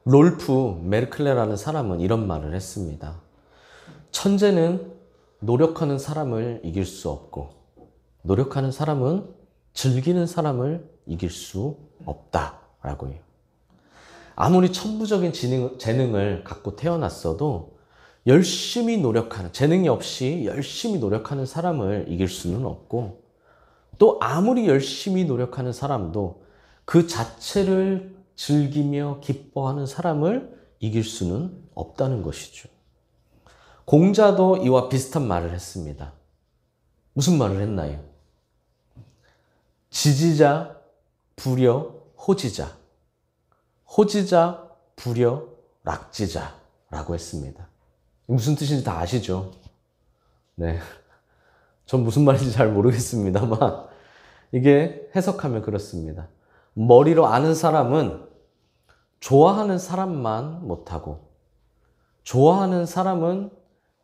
롤프 메르클레라는 사람은 이런 말을 했습니다. 천재는 노력하는 사람을 이길 수 없고 노력하는 사람은 즐기는 사람을 이길 수 없다라고 해요. 아무리 천부적인 재능을 갖고 태어났어도 열심히 노력하는, 재능이 없이 열심히 노력하는 사람을 이길 수는 없고, 또 아무리 열심히 노력하는 사람도 그 자체를 즐기며 기뻐하는 사람을 이길 수는 없다는 것이죠. 공자도 이와 비슷한 말을 했습니다. 무슨 말을 했나요? 지지자, 부려, 호지자. 호지자, 부려, 락지자라고 했습니다. 무슨 뜻인지 다 아시죠? 네. 전 무슨 말인지 잘 모르겠습니다만 이게 해석하면 그렇습니다. 머리로 아는 사람은 좋아하는 사람만 못하고 좋아하는 사람은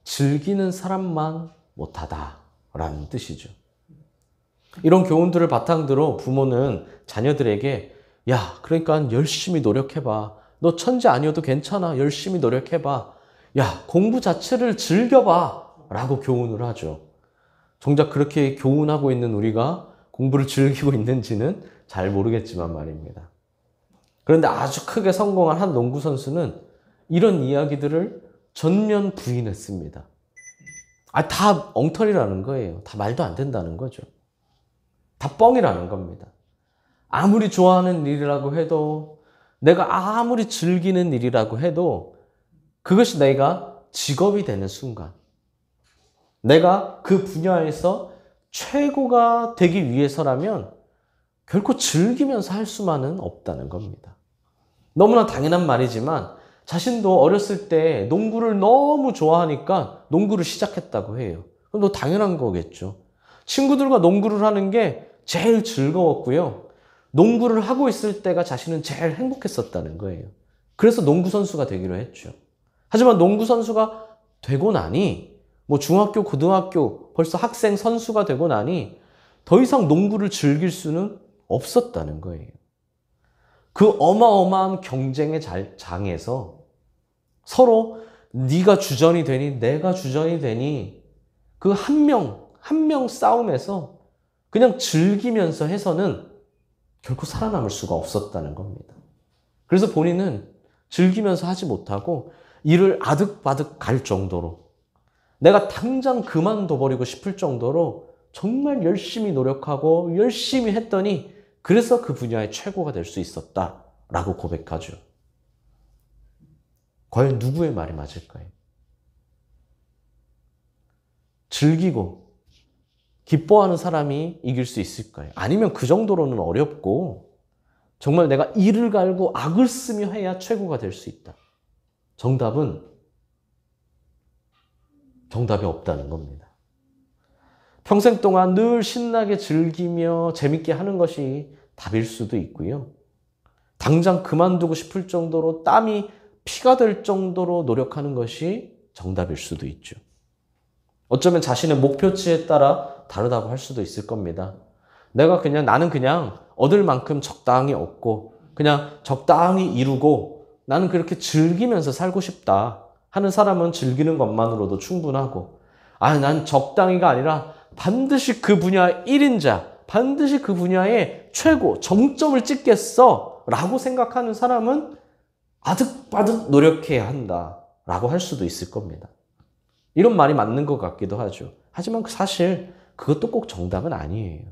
즐기는 사람만 못하다라는 뜻이죠. 이런 교훈들을 바탕으로 부모는 자녀들에게 야, 그러니까 열심히 노력해봐. 너 천재 아니어도 괜찮아. 열심히 노력해봐. 야, 공부 자체를 즐겨봐. 라고 교훈을 하죠. 정작 그렇게 교훈하고 있는 우리가 공부를 즐기고 있는지는 잘 모르겠지만 말입니다. 그런데 아주 크게 성공한 한 농구 선수는 이런 이야기들을 전면 부인했습니다. 다 엉터리라는 거예요. 다 말도 안 된다는 거죠. 다 뻥이라는 겁니다. 아무리 좋아하는 일이라고 해도, 내가 아무리 즐기는 일이라고 해도 그것이 내가 직업이 되는 순간, 내가 그 분야에서 최고가 되기 위해서라면 결코 즐기면서 할 수만은 없다는 겁니다. 너무나 당연한 말이지만 자신도 어렸을 때 농구를 너무 좋아하니까 농구를 시작했다고 해요. 그럼 너 당연한 거겠죠. 친구들과 농구를 하는 게 제일 즐거웠고요. 농구를 하고 있을 때가 자신은 제일 행복했었다는 거예요. 그래서 농구 선수가 되기로 했죠. 하지만 농구 선수가 되고 나니, 중학교, 고등학교, 벌써 학생 선수가 되고 나니 더 이상 농구를 즐길 수는 없었다는 거예요. 그 어마어마한 경쟁의 장에서 서로 네가 주전이 되니 내가 주전이 되니 그 한 명 싸움에서 그냥 즐기면서 해서는 결코 살아남을 수가 없었다는 겁니다. 그래서 본인은 즐기면서 하지 못하고 일을 아득바득 갈 정도로, 내가 당장 그만둬버리고 싶을 정도로 정말 열심히 노력하고 열심히 했더니 그래서 그 분야의 최고가 될 수 있었다라고 고백하죠. 과연 누구의 말이 맞을까요? 즐기고 기뻐하는 사람이 이길 수 있을까요? 아니면 그 정도로는 어렵고 정말 내가 이를 갈고 악을 쓰며 해야 최고가 될 수 있다. 정답이 없다는 겁니다. 평생 동안 늘 신나게 즐기며 재밌게 하는 것이 답일 수도 있고요. 당장 그만두고 싶을 정도로 땀이 피가 될 정도로 노력하는 것이 정답일 수도 있죠. 어쩌면 자신의 목표치에 따라 다르다고 할 수도 있을 겁니다. 나는 그냥 얻을 만큼 적당히 얻고 그냥 적당히 이루고 나는 그렇게 즐기면서 살고 싶다 하는 사람은 즐기는 것만으로도 충분하고, 난 적당히가 아니라 반드시 그 분야의 1인자, 반드시 그 분야의 최고, 정점을 찍겠어 라고 생각하는 사람은 아득바득 노력해야 한다 라고 할 수도 있을 겁니다. 이런 말이 맞는 것 같기도 하죠. 하지만 사실 그것도 꼭 정답은 아니에요.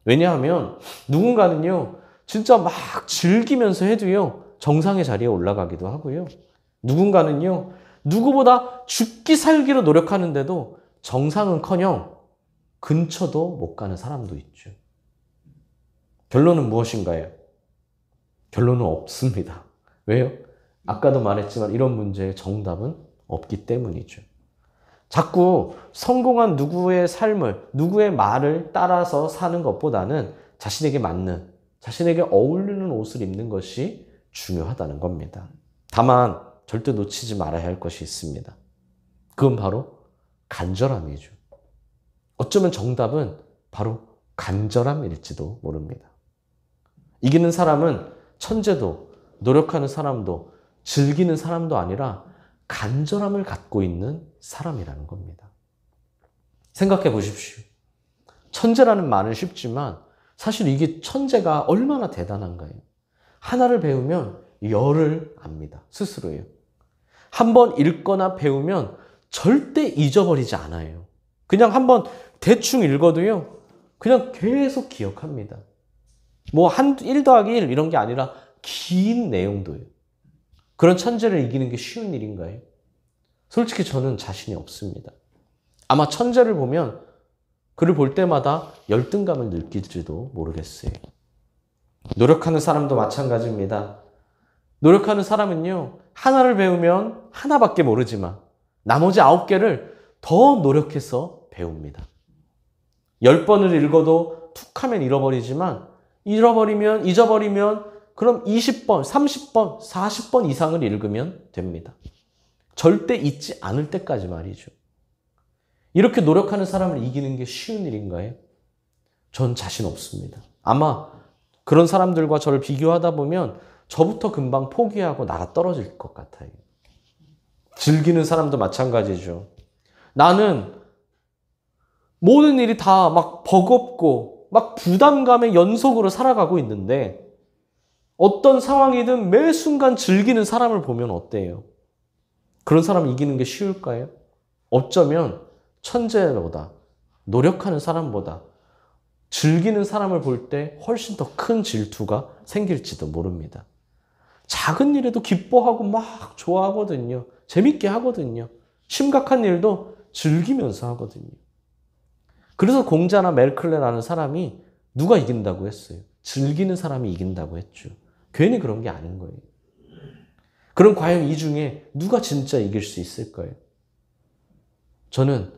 왜냐하면 누군가는요, 진짜 막 즐기면서 해도요, 정상의 자리에 올라가기도 하고요. 누군가는요, 누구보다 죽기 살기로 노력하는데도 정상은커녕 근처도 못 가는 사람도 있죠. 결론은 무엇인가요? 결론은 없습니다. 왜요? 아까도 말했지만 이런 문제의 정답은 없기 때문이죠. 자꾸 성공한 누구의 삶을, 누구의 말을 따라서 사는 것보다는 자신에게 맞는, 자신에게 어울리는 옷을 입는 것이 중요하다는 겁니다. 다만 절대 놓치지 말아야 할 것이 있습니다. 그건 바로 간절함이죠. 어쩌면 정답은 바로 간절함일지도 모릅니다. 이기는 사람은 천재도 노력하는 사람도 즐기는 사람도 아니라 간절함을 갖고 있는 사람이라는 겁니다. 생각해 보십시오. 천재라는 말은 쉽지만 사실 이게 천재가 얼마나 대단한가요? 하나를 배우면 열을 압니다. 스스로요. 한번 읽거나 배우면 절대 잊어버리지 않아요. 그냥 한번 대충 읽어도요. 그냥 계속 기억합니다. 뭐 1 더하기 1 이런 게 아니라 긴 내용도요. 그런 천재를 이기는 게 쉬운 일인가요? 솔직히 저는 자신이 없습니다. 아마 천재를 보면 그를 볼 때마다 열등감을 느낄지도 모르겠어요. 노력하는 사람도 마찬가지입니다. 노력하는 사람은요, 하나를 배우면 하나밖에 모르지만 나머지 9개를 더 노력해서 배웁니다. 10번을 읽어도 툭 하면 잃어버리지만 잊어버리면 그럼 20번, 30번, 40번 이상을 읽으면 됩니다. 절대 잊지 않을 때까지 말이죠. 이렇게 노력하는 사람을 이기는 게 쉬운 일인가요? 전 자신 없습니다. 아마 그런 사람들과 저를 비교하다 보면 저부터 금방 포기하고 나가 떨어질 것 같아요. 즐기는 사람도 마찬가지죠. 나는 모든 일이 다 막 버겁고 막 부담감의 연속으로 살아가고 있는데 어떤 상황이든 매 순간 즐기는 사람을 보면 어때요? 그런 사람 이기는 게 쉬울까요? 어쩌면 천재보다 노력하는 사람보다 즐기는 사람을 볼 때 훨씬 더 큰 질투가 생길지도 모릅니다. 작은 일에도 기뻐하고 막 좋아하거든요. 재밌게 하거든요. 심각한 일도 즐기면서 하거든요. 그래서 공자나 멜클레라는 사람이 누가 이긴다고 했어요? 즐기는 사람이 이긴다고 했죠. 괜히 그런 게 아닌 거예요. 그럼 과연 이 중에 누가 진짜 이길 수 있을까요? 저는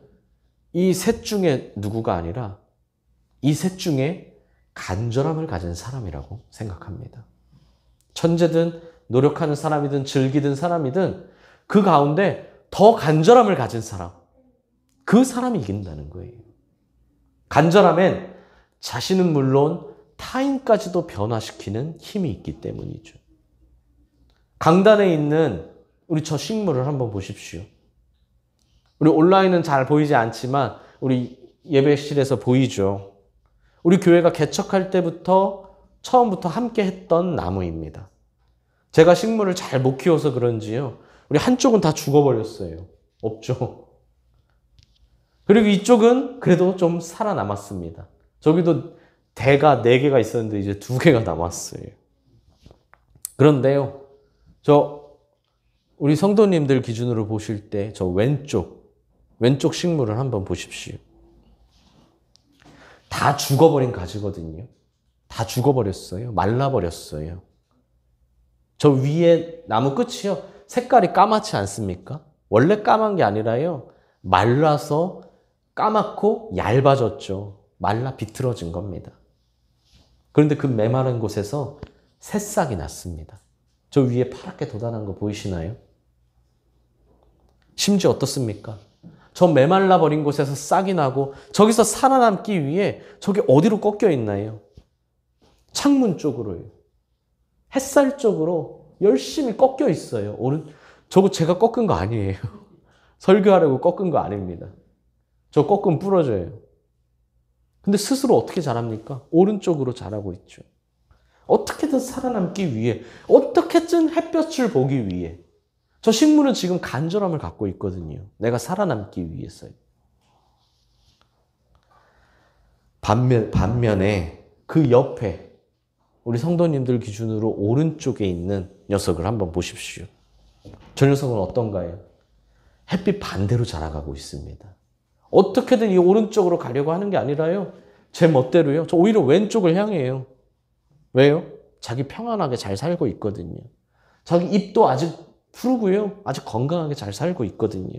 이 셋 중에 누구가 아니라 이 셋 중에 간절함을 가진 사람이라고 생각합니다. 천재든 노력하는 사람이든 즐기든 사람이든 그 가운데 더 간절함을 가진 사람, 그 사람이 이긴다는 거예요. 간절함엔 자신은 물론 타인까지도 변화시키는 힘이 있기 때문이죠. 강단에 있는 우리 저 식물을 한번 보십시오. 우리 온라인은 잘 보이지 않지만 우리 예배실에서 보이죠. 우리 교회가 개척할 때부터 처음부터 함께 했던 나무입니다. 제가 식물을 잘 못 키워서 그런지요. 우리 한쪽은 다 죽어버렸어요. 없죠. 그리고 이쪽은 그래도 좀 살아남았습니다. 저기도 대가 4개가 있었는데 이제 2개가 남았어요. 그런데요. 우리 성도님들 기준으로 보실 때 저 왼쪽 식물을 한번 보십시오. 다 죽어버린 가지거든요. 다 죽어버렸어요. 말라버렸어요. 저 위에 나무 끝이요. 색깔이 까맣지 않습니까? 원래 까만 게 아니라요. 말라서 까맣고 얇아졌죠. 말라 비틀어진 겁니다. 그런데 그 메마른 곳에서 새싹이 났습니다. 저 위에 파랗게 돋아난 거 보이시나요? 심지어 어떻습니까? 저 메말라 버린 곳에서 싹이 나고 저기서 살아남기 위해 저기 어디로 꺾여 있나요? 창문 쪽으로요. 햇살 쪽으로 열심히 꺾여 있어요. 저거 제가 꺾은 거 아니에요. 설교하려고 꺾은 거 아닙니다. 저 꺾으면 부러져요. 근데 스스로 어떻게 자랍니까? 오른쪽으로 자라고 있죠. 어떻게든 살아남기 위해, 어떻게든 햇볕을 보기 위해. 저 식물은 지금 간절함을 갖고 있거든요. 내가 살아남기 위해서요. 반면에 그 옆에 우리 성도님들 기준으로 오른쪽에 있는 녀석을 한번 보십시오. 저 녀석은 어떤가요? 햇빛 반대로 자라가고 있습니다. 어떻게든 이 오른쪽으로 가려고 하는 게 아니라요. 제 멋대로요. 저 오히려 왼쪽을 향해요. 왜요? 자기 평안하게 잘 살고 있거든요. 자기 잎도 아직 푸르고요. 아직 건강하게 잘 살고 있거든요.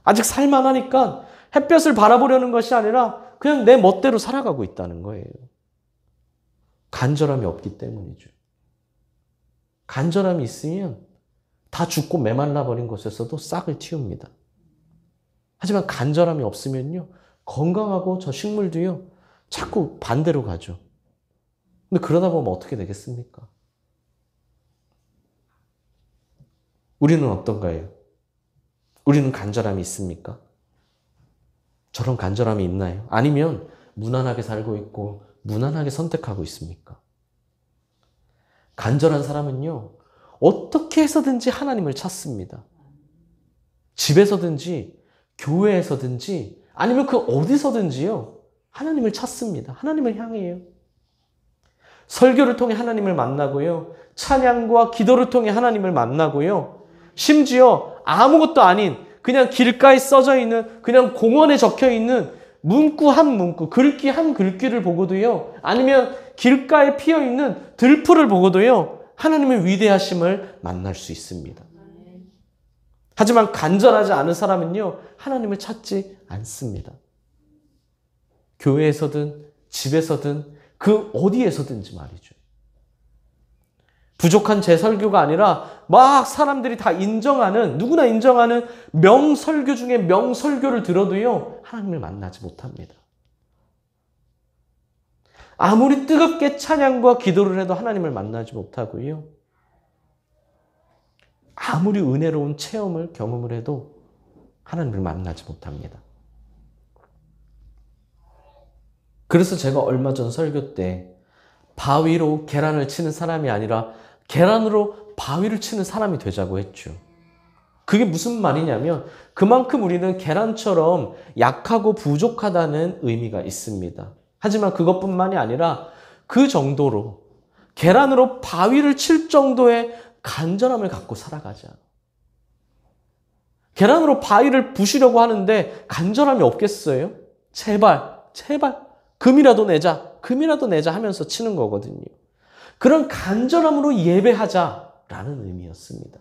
아직 살만하니까 햇볕을 바라보려는 것이 아니라 그냥 내 멋대로 살아가고 있다는 거예요. 간절함이 없기 때문이죠. 간절함이 있으면 다 죽고 메말라 버린 곳에서도 싹을 틔웁니다. 하지만 간절함이 없으면요. 건강하고 저 식물도요. 자꾸 반대로 가죠. 근데 그러다 보면 어떻게 되겠습니까? 우리는 어떤가요? 우리는 간절함이 있습니까? 저런 간절함이 있나요? 아니면 무난하게 살고 있고 무난하게 선택하고 있습니까? 간절한 사람은요, 어떻게 해서든지 하나님을 찾습니다. 집에서든지 교회에서든지 아니면 그 어디서든지요, 하나님을 찾습니다. 하나님을 향해요. 설교를 통해 하나님을 만나고요, 찬양과 기도를 통해 하나님을 만나고요, 심지어 아무것도 아닌 그냥 길가에 써져 있는, 그냥 공원에 적혀 있는 문구 한 문구, 글귀 한 글귀를 보고도요, 아니면 길가에 피어 있는 들풀을 보고도요, 하나님의 위대하심을 만날 수 있습니다. 하지만 간절하지 않은 사람은요, 하나님을 찾지 않습니다. 교회에서든 집에서든 그 어디에서든지 말이죠. 부족한 제 설교가 아니라 막 사람들이 다 인정하는, 누구나 인정하는 명설교 중에 명설교를 들어도요, 하나님을 만나지 못합니다. 아무리 뜨겁게 찬양과 기도를 해도 하나님을 만나지 못하고요, 아무리 은혜로운 체험을 경험을 해도 하나님을 만나지 못합니다. 그래서 제가 얼마 전 설교 때 바위로 계란을 치는 사람이 아니라 계란으로 바위를 치는 사람이 되자고 했죠. 그게 무슨 말이냐면 그만큼 우리는 계란처럼 약하고 부족하다는 의미가 있습니다. 하지만 그것뿐만이 아니라 그 정도로 계란으로 바위를 칠 정도의 간절함을 갖고 살아가자. 계란으로 바위를 부시려고 하는데 간절함이 없겠어요? 제발, 제발, 금이라도 내자, 금이라도 내자 하면서 치는 거거든요. 그런 간절함으로 예배하자라는 의미였습니다.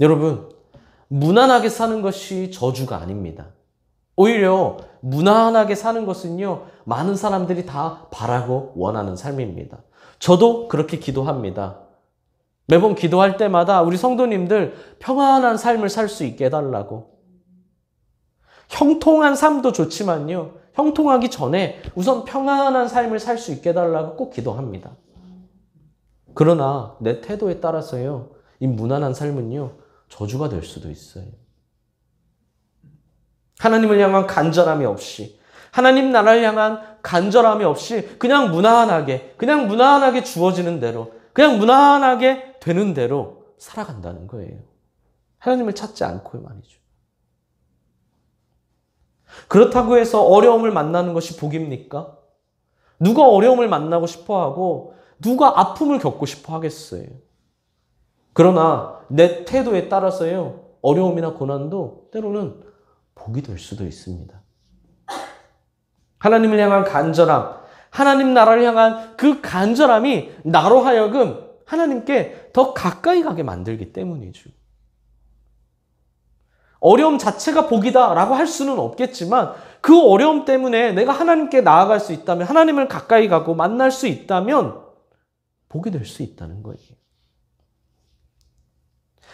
여러분, 무난하게 사는 것이 저주가 아닙니다. 오히려 무난하게 사는 것은요, 많은 사람들이 다 바라고 원하는 삶입니다. 저도 그렇게 기도합니다. 매번 기도할 때마다 우리 성도님들 평안한 삶을 살 수 있게 해달라고. 형통한 삶도 좋지만요, 형통하기 전에 우선 평안한 삶을 살 수 있게 해달라고 꼭 기도합니다. 그러나 내 태도에 따라서요, 이 무난한 삶은요, 저주가 될 수도 있어요. 하나님을 향한 간절함이 없이, 하나님 나라를 향한 간절함이 없이 그냥 무난하게 주어지는 대로, 그냥 무난하게 되는 대로 살아간다는 거예요. 하나님을 찾지 않고 말이죠. 그렇다고 해서 어려움을 만나는 것이 복입니까? 누가 어려움을 만나고 싶어하고 누가 아픔을 겪고 싶어 하겠어요? 그러나 내 태도에 따라서요, 어려움이나 고난도 때로는 복이 될 수도 있습니다. 하나님을 향한 간절함, 하나님 나라를 향한 그 간절함이 나로 하여금 하나님께 더 가까이 가게 만들기 때문이죠. 어려움 자체가 복이다라고 할 수는 없겠지만 그 어려움 때문에 내가 하나님께 나아갈 수 있다면, 하나님을 가까이 가고 만날 수 있다면 복이 될 수 있다는 거예요.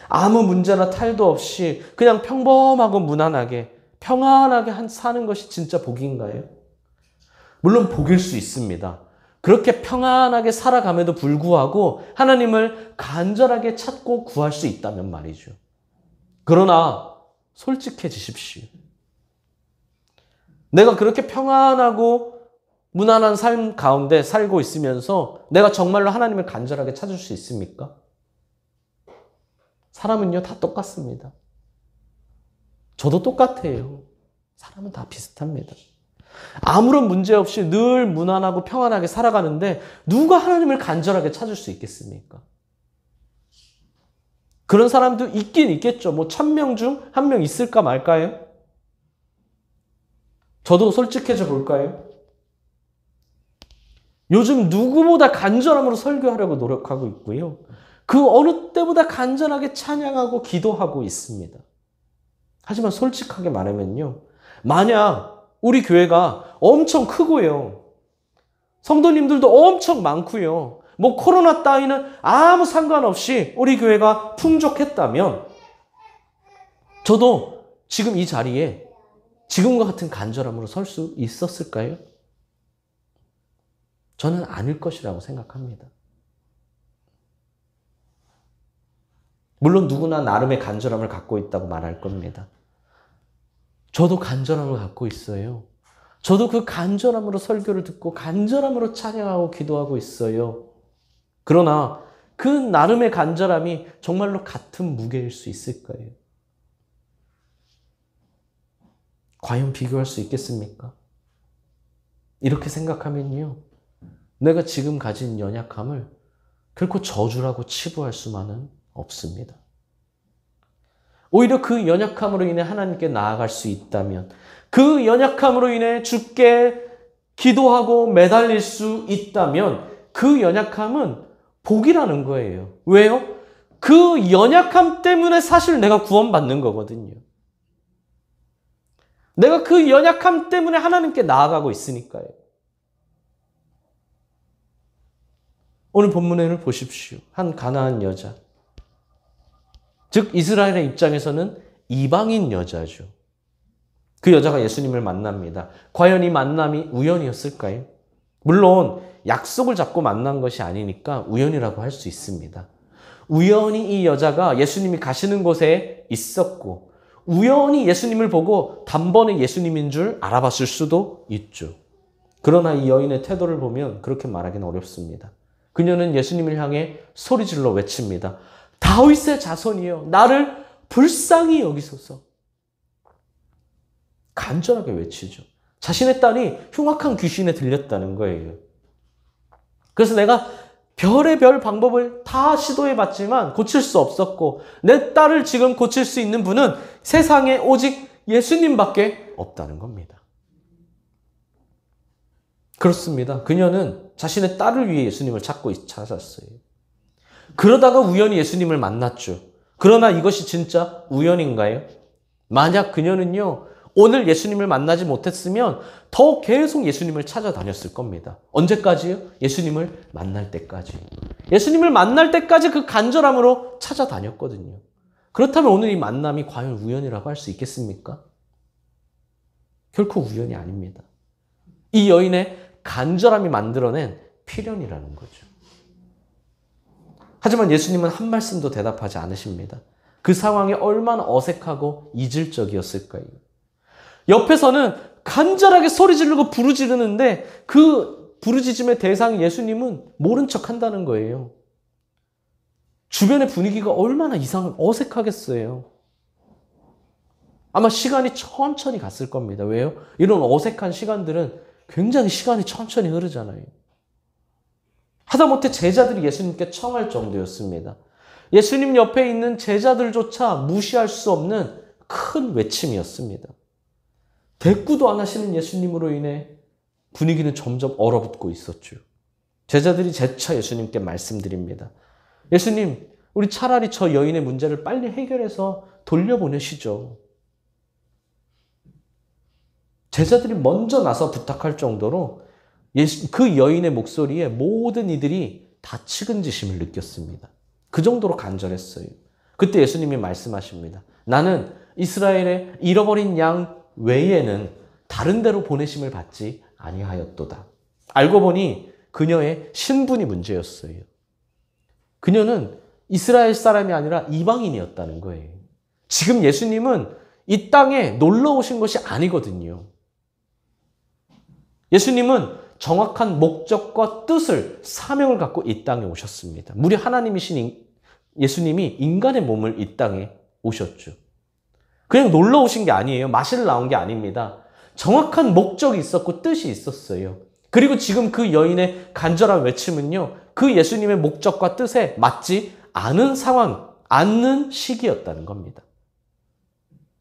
아무 문제나 탈도 없이 그냥 평범하고 무난하게 평안하게 사는 것이 진짜 복인가요? 물론 복일 수 있습니다. 그렇게 평안하게 살아감에도 불구하고 하나님을 간절하게 찾고 구할 수 있다면 말이죠. 그러나 솔직해지십시오. 내가 그렇게 평안하고 무난한 삶 가운데 살고 있으면서 내가 정말로 하나님을 간절하게 찾을 수 있습니까? 사람은요, 다 똑같습니다. 저도 똑같아요. 사람은 다 비슷합니다. 아무런 문제 없이 늘 무난하고 평안하게 살아가는데 누가 하나님을 간절하게 찾을 수 있겠습니까? 그런 사람도 있긴 있겠죠. 뭐 1000명 중 1명 있을까 말까요? 저도 솔직해져 볼까요? 요즘 누구보다 간절함으로 설교하려고 노력하고 있고요. 그 어느 때보다 간절하게 찬양하고 기도하고 있습니다. 하지만 솔직하게 말하면요, 만약 우리 교회가 엄청 크고요, 성도님들도 엄청 많고요, 뭐 코로나 따위는 아무 상관없이 우리 교회가 풍족했다면 저도 지금 이 자리에 지금과 같은 간절함으로 설 수 있었을까요? 저는 아닐 것이라고 생각합니다. 물론 누구나 나름의 간절함을 갖고 있다고 말할 겁니다. 저도 간절함을 갖고 있어요. 저도 그 간절함으로 설교를 듣고 간절함으로 찬양하고 기도하고 있어요. 그러나 그 나름의 간절함이 정말로 같은 무게일 수 있을까요? 과연 비교할 수 있겠습니까? 이렇게 생각하면요, 내가 지금 가진 연약함을 결코 저주라고 치부할 수만은 없습니다. 오히려 그 연약함으로 인해 하나님께 나아갈 수 있다면, 그 연약함으로 인해 주께 기도하고 매달릴 수 있다면 그 연약함은 복이라는 거예요. 왜요? 그 연약함 때문에 사실 내가 구원받는 거거든요. 내가 그 연약함 때문에 하나님께 나아가고 있으니까요. 오늘 본문을 보십시오. 한 가나안 여자. 즉 이스라엘의 입장에서는 이방인 여자죠. 그 여자가 예수님을 만납니다. 과연 이 만남이 우연이었을까요? 물론 약속을 잡고 만난 것이 아니니까 우연이라고 할 수 있습니다. 우연히 이 여자가 예수님이 가시는 곳에 있었고 우연히 예수님을 보고 단번에 예수님인 줄 알아봤을 수도 있죠. 그러나 이 여인의 태도를 보면 그렇게 말하기는 어렵습니다. 그녀는 예수님을 향해 소리질러 외칩니다. 다윗의 자손이여, 나를 불쌍히 여기소서. 간절하게 외치죠. 자신의 딸이 흉악한 귀신에 들렸다는 거예요. 그래서 내가 별의별 방법을 다 시도해봤지만 고칠 수 없었고 내 딸을 지금 고칠 수 있는 분은 세상에 오직 예수님밖에 없다는 겁니다. 그렇습니다. 그녀는 자신의 딸을 위해 예수님을 찾았어요. 그러다가 우연히 예수님을 만났죠. 그러나 이것이 진짜 우연인가요? 만약 그녀는요, 오늘 예수님을 만나지 못했으면 더 계속 예수님을 찾아다녔을 겁니다. 언제까지요? 예수님을 만날 때까지. 예수님을 만날 때까지 그 간절함으로 찾아다녔거든요. 그렇다면 오늘 이 만남이 과연 우연이라고 할 수 있겠습니까? 결코 우연이 아닙니다. 이 여인의 간절함이 만들어낸 필연이라는 거죠. 하지만 예수님은 한 말씀도 대답하지 않으십니다. 그 상황이 얼마나 어색하고 이질적이었을까요? 옆에서는 간절하게 소리 지르고 부르짖는데 그 부르짖음의 대상 예수님은 모른 척 한다는 거예요. 주변의 분위기가 얼마나 어색하겠어요. 아마 시간이 천천히 갔을 겁니다. 왜요? 이런 어색한 시간들은 굉장히 시간이 천천히 흐르잖아요. 하다못해 제자들이 예수님께 청할 정도였습니다. 예수님 옆에 있는 제자들조차 무시할 수 없는 큰 외침이었습니다. 대꾸도 안 하시는 예수님으로 인해 분위기는 점점 얼어붙고 있었죠. 제자들이 재차 예수님께 말씀드립니다. 예수님, 우리 차라리 저 여인의 문제를 빨리 해결해서 돌려보내시죠. 제자들이 먼저 나서 부탁할 정도로 그 여인의 목소리에 모든 이들이 다 측은지심을 느꼈습니다. 그 정도로 간절했어요. 그때 예수님이 말씀하십니다. 나는 이스라엘의 잃어버린 양 외에는 다른 데로 보내심을 받지 아니하였도다. 알고 보니 그녀의 신분이 문제였어요. 그녀는 이스라엘 사람이 아니라 이방인이었다는 거예요. 지금 예수님은 이 땅에 놀러 오신 것이 아니거든요. 예수님은 정확한 목적과 뜻을, 사명을 갖고 이 땅에 오셨습니다. 무려 하나님이신 예수님이 인간의 몸을 이 땅에 오셨죠. 그냥 놀러 오신 게 아니에요. 마실 나온 게 아닙니다. 정확한 목적이 있었고 뜻이 있었어요. 그리고 지금 그 여인의 간절한 외침은요, 그 예수님의 목적과 뜻에 맞지 않은 상황, 않는 시기였다는 겁니다.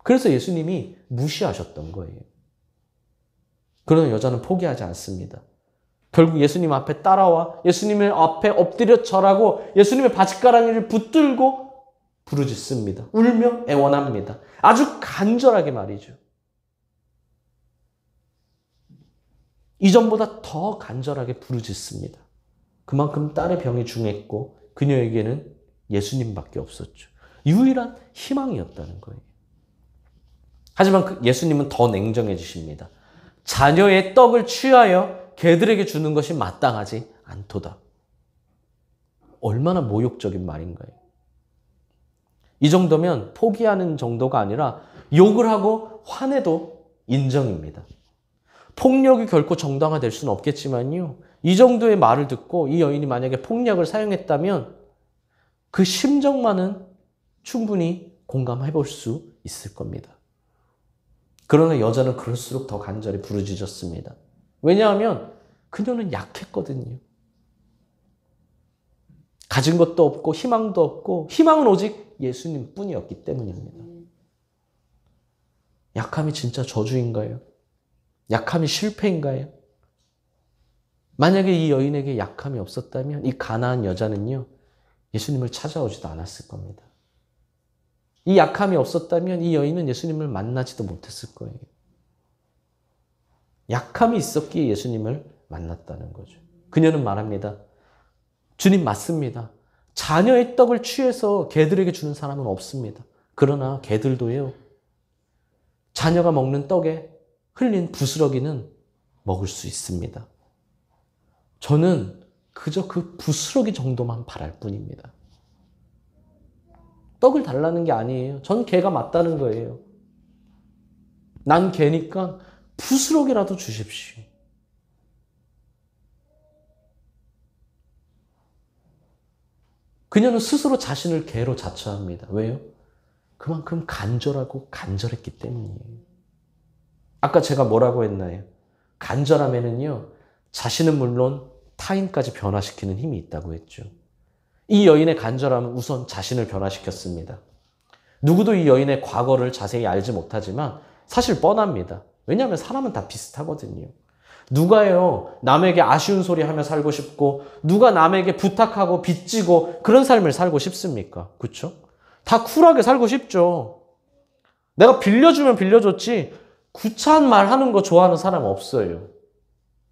그래서 예수님이 무시하셨던 거예요. 그러나 여자는 포기하지 않습니다. 결국 예수님 앞에 따라와 예수님의 앞에 엎드려 절하고 예수님의 바짓가랑이를 붙들고 부르짖습니다. 울며 애원합니다. 아주 간절하게 말이죠. 이전보다 더 간절하게 부르짖습니다. 그만큼 딸의 병이 중했고 그녀에게는 예수님밖에 없었죠. 유일한 희망이었다는 거예요. 하지만 예수님은 더 냉정해지십니다. 자녀의 떡을 취하여 개들에게 주는 것이 마땅하지 않도다. 얼마나 모욕적인 말인가요? 이 정도면 포기하는 정도가 아니라 욕을 하고 화내도 인정입니다. 폭력이 결코 정당화될 수는 없겠지만요. 이 정도의 말을 듣고 이 여인이 만약에 폭력을 사용했다면 그 심정만은 충분히 공감해 볼 수 있을 겁니다. 그러나 여자는 그럴수록 더 간절히 부르짖었습니다. 왜냐하면 그녀는 약했거든요. 가진 것도 없고 희망도 없고 희망은 오직 예수님 뿐이었기 때문입니다. 약함이 진짜 저주인가요? 약함이 실패인가요? 만약에 이 여인에게 약함이 없었다면 이 가나안 여자는요, 예수님을 찾아오지도 않았을 겁니다. 이 약함이 없었다면 이 여인은 예수님을 만나지도 못했을 거예요. 약함이 있었기에 예수님을 만났다는 거죠. 그녀는 말합니다. 주님 맞습니다. 자녀의 떡을 취해서 개들에게 주는 사람은 없습니다. 그러나 개들도요, 자녀가 먹는 떡에 흘린 부스러기는 먹을 수 있습니다. 저는 그저 그 부스러기 정도만 바랄 뿐입니다. 떡을 달라는 게 아니에요. 전 개가 맞다는 거예요. 난 개니까 부스러기라도 주십시오. 그녀는 스스로 자신을 개로 자처합니다. 왜요? 그만큼 간절하고 간절했기 때문이에요. 아까 제가 뭐라고 했나요? 간절함에는요, 자신은 물론 타인까지 변화시키는 힘이 있다고 했죠. 이 여인의 간절함은 우선 자신을 변화시켰습니다. 누구도 이 여인의 과거를 자세히 알지 못하지만 사실 뻔합니다. 왜냐하면 사람은 다 비슷하거든요. 누가요, 남에게 아쉬운 소리 하며 살고 싶고 누가 남에게 부탁하고 빚지고 그런 삶을 살고 싶습니까? 그렇죠? 다 쿨하게 살고 싶죠. 내가 빌려주면 빌려줬지 구차한 말 하는 거 좋아하는 사람 없어요.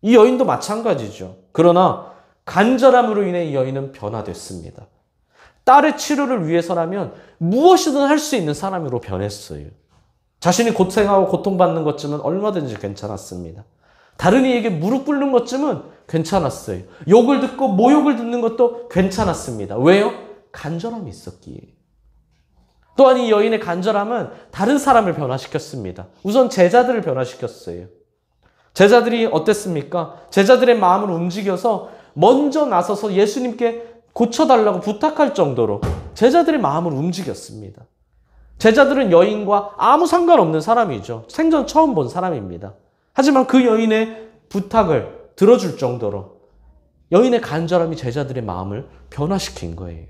이 여인도 마찬가지죠. 그러나 간절함으로 인해 이 여인은 변화됐습니다. 딸의 치료를 위해서라면 무엇이든 할 수 있는 사람으로 변했어요. 자신이 고생하고 고통받는 것쯤은 얼마든지 괜찮았습니다. 다른 이에게 무릎 꿇는 것쯤은 괜찮았어요. 욕을 듣고 모욕을 듣는 것도 괜찮았습니다. 왜요? 간절함이 있었기에. 또한 이 여인의 간절함은 다른 사람을 변화시켰습니다. 우선 제자들을 변화시켰어요. 제자들이 어땠습니까? 제자들의 마음을 움직여서 먼저 나서서 예수님께 고쳐달라고 부탁할 정도로 제자들의 마음을 움직였습니다. 제자들은 여인과 아무 상관없는 사람이죠. 생전 처음 본 사람입니다. 하지만 그 여인의 부탁을 들어줄 정도로 여인의 간절함이 제자들의 마음을 변화시킨 거예요.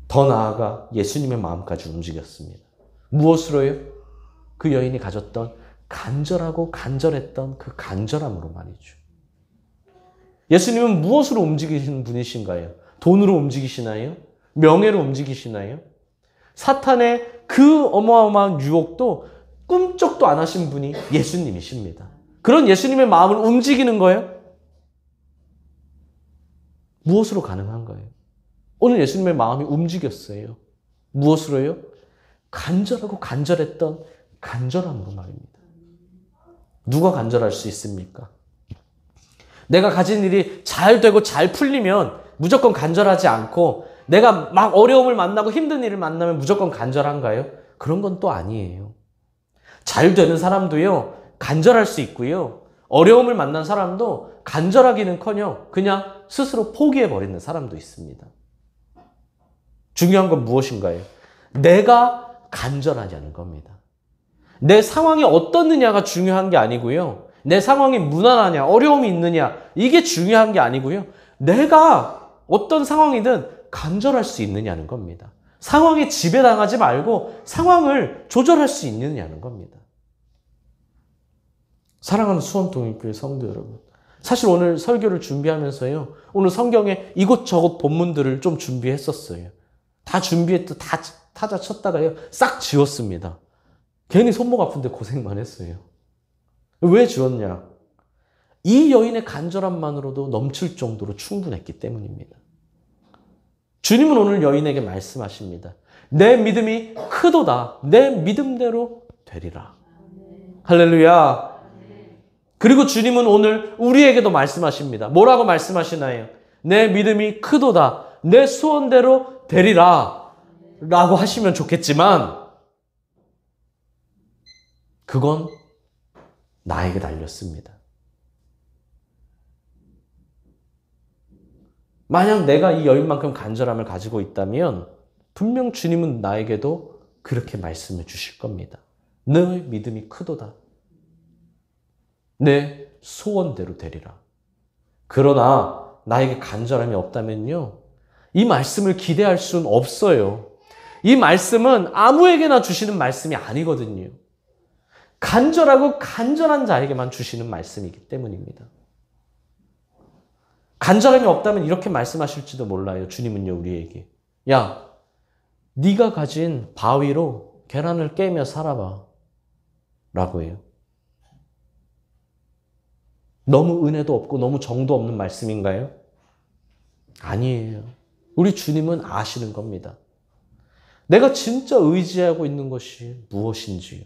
더 나아가 예수님의 마음까지 움직였습니다. 무엇으로요? 그 여인이 가졌던 간절하고 간절했던 그 간절함으로 말이죠. 예수님은 무엇으로 움직이시는 분이신가요? 돈으로 움직이시나요? 명예로 움직이시나요? 사탄의 그 어마어마한 유혹도 꿈쩍도 안 하신 분이 예수님이십니다. 그런 예수님의 마음을 움직이는 거예요? 무엇으로 가능한 거예요? 오늘 예수님의 마음이 움직였어요. 무엇으로요? 간절하고 간절했던 간절함으로 말입니다. 누가 간절할 수 있습니까? 내가 가진 일이 잘 되고 잘 풀리면 무조건 간절하지 않고 내가 막 어려움을 만나고 힘든 일을 만나면 무조건 간절한가요? 그런 건 또 아니에요. 잘 되는 사람도요, 간절할 수 있고요. 어려움을 만난 사람도 간절하기는커녕 그냥 스스로 포기해버리는 사람도 있습니다. 중요한 건 무엇인가요? 내가 간절하냐는 겁니다. 내 상황이 어떻느냐가 중요한 게 아니고요. 내 상황이 무난하냐, 어려움이 있느냐, 이게 중요한 게 아니고요. 내가 어떤 상황이든 간절할 수 있느냐는 겁니다. 상황에 지배당하지 말고 상황을 조절할 수 있느냐는 겁니다. 사랑하는 수원동일교회 성도 여러분, 사실 오늘 설교를 준비하면서요, 오늘 성경에 이곳저곳 본문들을 좀 준비했었어요. 다 준비했다, 다 타자 쳤다가요, 싹 지웠습니다. 괜히 손목 아픈데 고생만 했어요. 왜 지웠냐? 이 여인의 간절함만으로도 넘칠 정도로 충분했기 때문입니다. 주님은 오늘 여인에게 말씀하십니다. 내 믿음이 크도다. 내 믿음대로 되리라. 할렐루야. 그리고 주님은 오늘 우리에게도 말씀하십니다. 뭐라고 말씀하시나요? 내 믿음이 크도다. 내 소원대로 되리라. 라고 하시면 좋겠지만 그건 나에게 달렸습니다. 만약 내가 이 여인만큼 간절함을 가지고 있다면 분명 주님은 나에게도 그렇게 말씀해 주실 겁니다. 너의 믿음이 크도다. 내 소원대로 되리라. 그러나 나에게 간절함이 없다면요, 이 말씀을 기대할 수는 없어요. 이 말씀은 아무에게나 주시는 말씀이 아니거든요. 간절하고 간절한 자에게만 주시는 말씀이기 때문입니다. 간절함이 없다면 이렇게 말씀하실지도 몰라요. 주님은요, 우리에게. 야, 네가 가진 바위로 계란을 깨며 살아봐. 라고 해요. 너무 은혜도 없고 너무 정도 없는 말씀인가요? 아니에요. 우리 주님은 아시는 겁니다. 내가 진짜 의지하고 있는 것이 무엇인지요.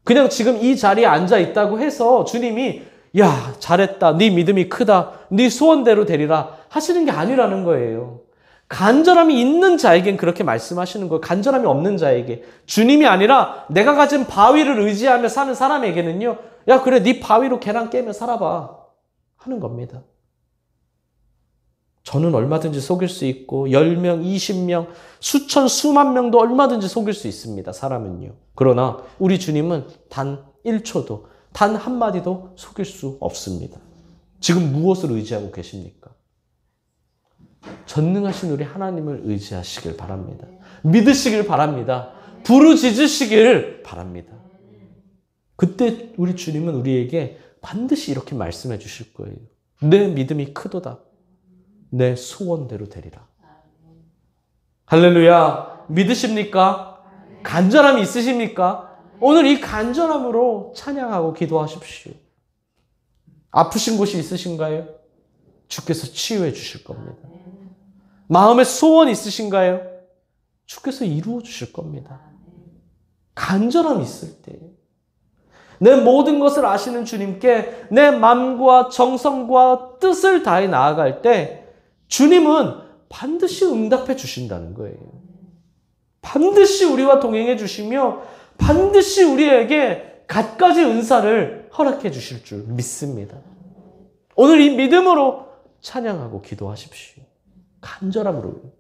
그냥 지금 이 자리에 앉아 있다고 해서 주님이 야, 잘했다. 네 믿음이 크다. 네 소원대로 되리라 하시는 게 아니라는 거예요. 간절함이 있는 자에겐 그렇게 말씀하시는 거예요. 간절함이 없는 자에게. 주님이 아니라 내가 가진 바위를 의지하며 사는 사람에게는요, 야, 그래, 네 바위로 계란 깨며 살아봐 하는 겁니다. 저는 얼마든지 속일 수 있고 10명, 20명, 수천, 수만 명도 얼마든지 속일 수 있습니다. 사람은요. 그러나 우리 주님은 단 1초도, 단 한마디도 속일 수 없습니다. 지금 무엇을 의지하고 계십니까? 전능하신 우리 하나님을 의지하시길 바랍니다. 믿으시길 바랍니다. 부르짖으시길 바랍니다. 그때 우리 주님은 우리에게 반드시 이렇게 말씀해 주실 거예요. 내 믿음이 크도다. 내 소원대로 되리라. 할렐루야. 믿으십니까? 간절함이 있으십니까? 오늘 이 간절함으로 찬양하고 기도하십시오. 아프신 곳이 있으신가요? 주께서 치유해 주실 겁니다. 마음에 소원 있으신가요? 주께서 이루어 주실 겁니다. 간절함이 있을 때 내 모든 것을 아시는 주님께 내 마음과 정성과 뜻을 다해 나아갈 때 주님은 반드시 응답해 주신다는 거예요. 반드시 우리와 동행해 주시며 반드시 우리에게 갖가지 은사를 허락해 주실 줄 믿습니다. 오늘 이 믿음으로 찬양하고 기도하십시오. 간절함으로.